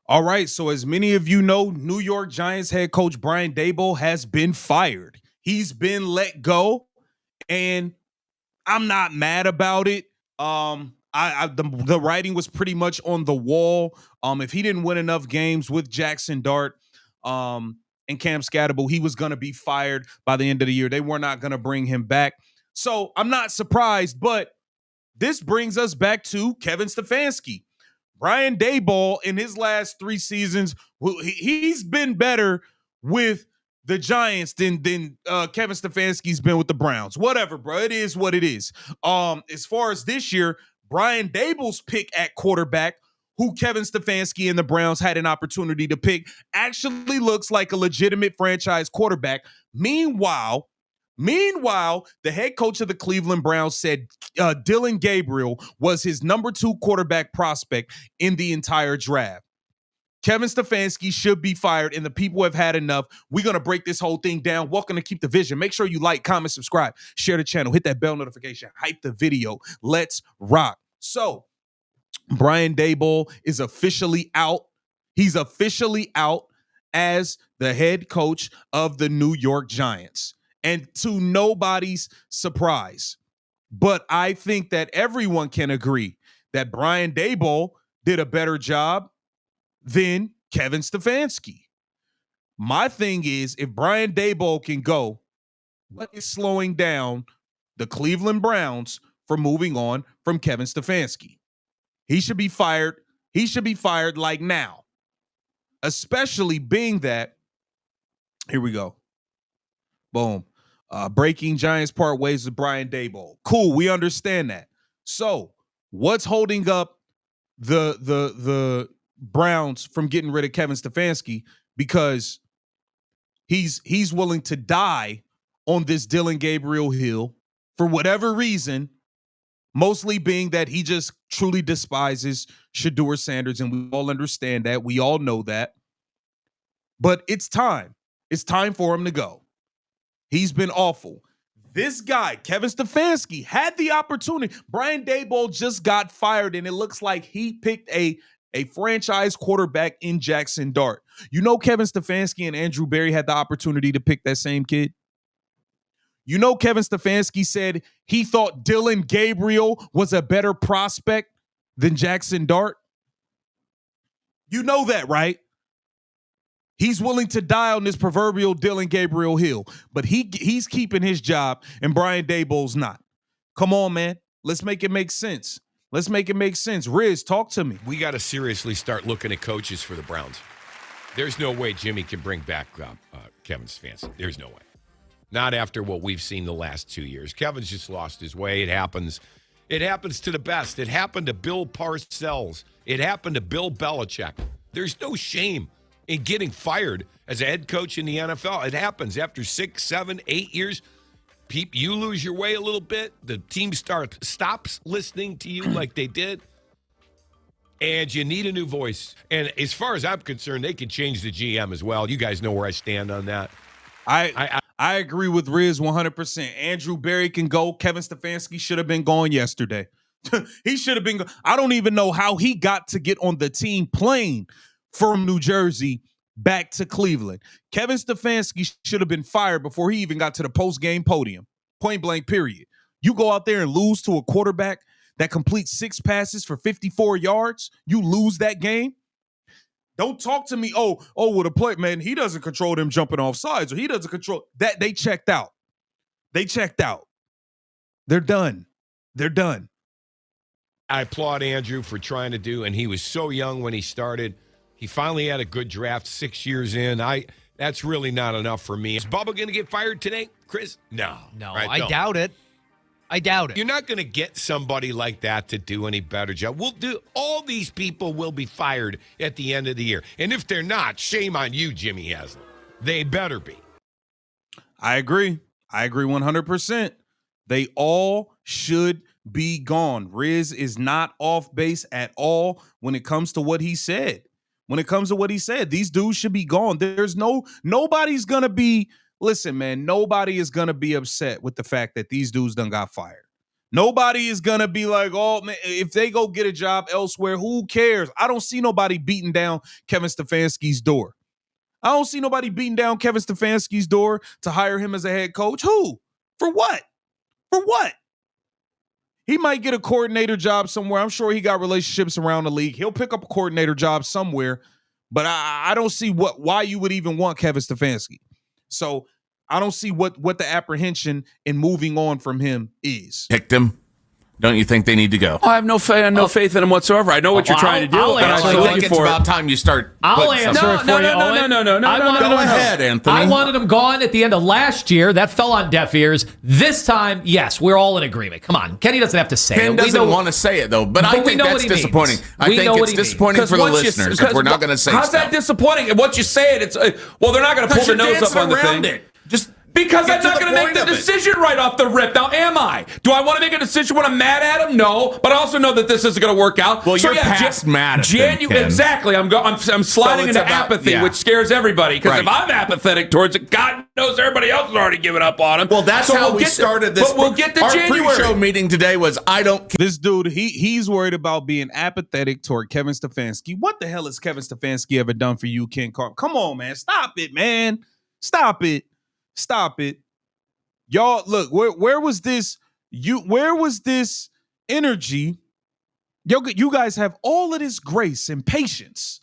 All right. So, as many of you know, New York Giants head coach Brian Daboll has been fired. He's been let go, and I'm not mad about it. The writing was pretty much on the wall. If he didn't win enough games with Jackson Dart, and Cam Scatterable, he was going to be fired by the end of the year. They were not going to bring him back. So I'm not surprised, but this brings us back to Kevin Stefanski. Brian Daboll in his last 3 seasons, he's been better with the Giants than Kevin Stefanski's been with the Browns. Whatever, bro. It is what it is. As far as this year, Brian Daboll's pick at quarterback, who Kevin Stefanski and the Browns had an opportunity to pick, actually looks like a legitimate franchise quarterback. Meanwhile, the head coach of the Cleveland Browns said Dylan Gabriel was his number 2 quarterback prospect in the entire draft. Kevin Stefanski should be fired, and the people have had enough. We're going to break this whole thing down. Welcome to Keep the Vision. Make sure you like, comment, subscribe, share the channel, hit that bell notification, hype the video. Let's rock. So, Brian Daboll is officially out. He's officially out as the head coach of the New York Giants. And to nobody's surprise, but I think that everyone can agree that Brian Daboll did a better job than Kevin Stefanski. My thing is, if Brian Daboll can go, what is slowing down the Cleveland Browns from moving on from Kevin Stefanski? He should be fired. He should be fired like now, especially being that, here we go. Boom. Breaking Giants part ways with Brian Daboll. Cool, we understand that. So, what's holding up the Browns from getting rid of Kevin Stefanski? Because he's willing to die on this Dylan Gabriel hill for whatever reason, mostly being that he just truly despises Shedeur Sanders, and we all understand that. We all know that. But it's time. It's time for him to go. He's been awful. This guy, Kevin Stefanski, had the opportunity. Brian Daboll just got fired, and it looks like he picked a franchise quarterback in Jackson Dart. You know, Kevin Stefanski and Andrew Berry had the opportunity to pick that same kid. You know, Kevin Stefanski said he thought Dylan Gabriel was a better prospect than Jackson Dart. You know that, right? He's willing to die on this proverbial Dylan Gabriel hill, but he's keeping his job, and Brian Daboll's not. Come on, man. Let's make it make sense. Let's make it make sense. Riz, talk to me. We got to seriously start looking at coaches for the Browns. There's no way Jimmy can bring back Kevin Stefanski. There's no way. Not after what we've seen the last 2 years. Kevin's just lost his way. It happens. It happens to the best. It happened to Bill Parcells. It happened to Bill Belichick. There's no shame in getting fired as a head coach in the NFL. It happens after 6, 7, 8 years. You lose your way a little bit. The team stops listening to you like they did. And you need a new voice. And as far as I'm concerned, they can change the GM as well. You guys know where I stand on that. I agree with Riz 100%. Andrew Berry can go. Kevin Stefanski should have been gone yesterday. He should have been. I don't even know how he got to get on the team plane from New Jersey back to Cleveland. Kevin Stefanski should have been fired before he even got to the post-game podium. Point blank, period. You go out there and lose to a quarterback that completes 6 passes for 54 yards. You lose that game. Don't talk to me. Well, the play, man, he doesn't control them jumping off sides, or he doesn't control that. They checked out. They checked out. They're done. They're done. I applaud Andrew for trying to do, and he was so young when he started. He finally had a good draft 6 years in. That's really not enough for me. Is Bubba going to get fired today, Chris? No. Right, I doubt it. I doubt it. You're not going to get somebody like that to do any better job. All these people will be fired at the end of the year. And if they're not, shame on you, Jimmy Haslam. They better be. I agree. 100%. They all should be gone. Riz is not off base at all when it comes to what he said. These dudes should be gone. Nobody's going to be, listen, man, nobody is going to be upset with the fact that these dudes done got fired. Nobody is going to be like, oh, man, if they go get a job elsewhere, who cares? I don't see nobody beating down Kevin Stefanski's door. I don't see nobody beating down Kevin Stefanski's door to hire him as a head coach. Who? For what? For what? He might get a coordinator job somewhere. I'm sure he got relationships around the league. He'll pick up a coordinator job somewhere, but I don't see why you would even want Kevin Stefanski. So I don't see what the apprehension in moving on from him is. Picked him. Don't you think they need to go? I have no faith in him whatsoever. I know what you're trying to do. I think it's about time you start. No. Go ahead, Anthony. I wanted him gone at the end of last year. That fell on deaf ears. This time, yes, we're all in agreement. Come on. Kenny doesn't have to say Ken it. doesn't want to say it, though. But I think that's disappointing. I think it's disappointing for the listeners if we're not going to say how's that disappointing? And once you say it, it's well, they're not going to pull their nose up on the thing. Just because I'm not going to make the decision right off the rip. Now, am I? Do I want to make a decision when I'm mad at him? No, but I also know that this isn't going to work out. Well, you're past mad at him, Ken. Exactly. I'm sliding into apathy, which scares everybody. Because if I'm apathetic towards it, God knows everybody else has already given up on him. Well, that's how we started this. But we'll get to Our January. pre-show meeting today was This dude, he's worried about being apathetic toward Kevin Stefanski. What the hell has Kevin Stefanski ever done for you, Ken Carp? Come on, man. Stop it, man. Stop it. Stop it. Y'all, look, where was this? Where was this energy? You guys have all of this grace and patience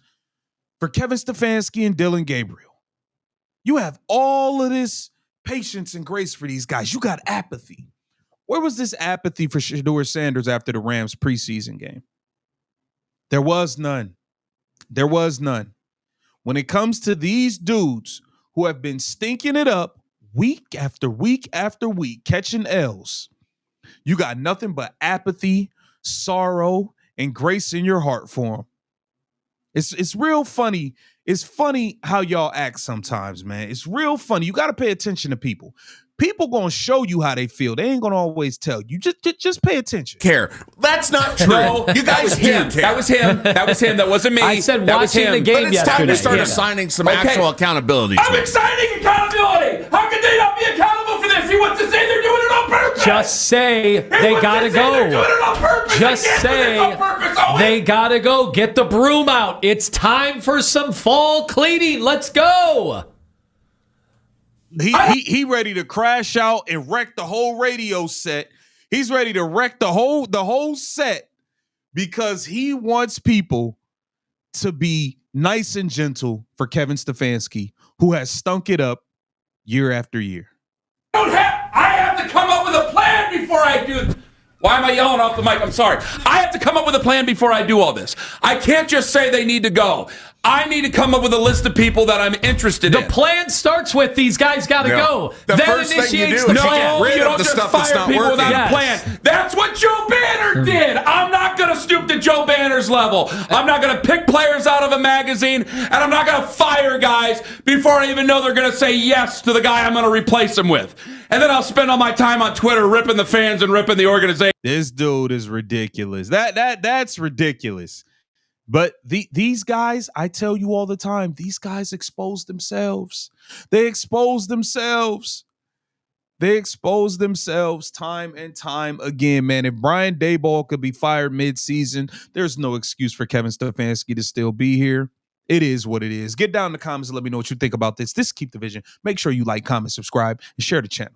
for Kevin Stefanski and Dylan Gabriel. You have all of this patience and grace for these guys. You got apathy. Where was this apathy for Shedeur Sanders after the Rams preseason game? There was none. There was none. When it comes to these dudes who have been stinking it up week after week after week, catching L's, you got nothing but apathy, sorrow, and grace in your heart for them. It's real funny. It's funny how y'all act sometimes, man. It's real funny. You got to pay attention to people. People gonna show you how they feel. They ain't gonna always tell you. Just pay attention. Care. That's not true. No, you guys him. That was him. That was him. That wasn't me. I said that watching the game but it's yesterday. time to start assigning some actual accountability to I'm it. exciting accountability. How can they not be accountable for this? He wants to say they're doing it on purpose. Just say they gotta go. They're doing it on purpose. Just say they gotta go. Get the broom out. It's time for some fall cleaning. Let's go. He ready to crash out and wreck the whole radio set. He's ready to wreck the whole set because he wants people to be nice and gentle for Kevin Stefanski, who has stunk it up year after year. I have to come up with a plan before I do this. Why am I yelling off the mic? I'm sorry. I have to come up with a plan before I do all this. I can't just say they need to go. I need to come up with a list of people that I'm interested in. The plan starts with these guys got to go. The then first thing you do is no, get rid you of don't the just stuff fire that's not people working. without a plan. That's what Joe Banner did. I'm not going to stoop to Joe Banner's level. I'm not going to pick players out of a magazine, and I'm not going to fire guys before I even know they're going to say yes to the guy I'm going to replace them with. And then I'll spend all my time on Twitter ripping the fans and ripping the organization. This dude is ridiculous. That's ridiculous. But these guys, I tell you all the time, these guys expose themselves. They expose themselves. They expose themselves time and time again, man. If Brian Daboll could be fired mid-season, there's no excuse for Kevin Stefanski to still be here. It is what it is. Get down in the comments and let me know what you think about this. This is Keep the Vision. Make sure you like, comment, subscribe, and share the channel.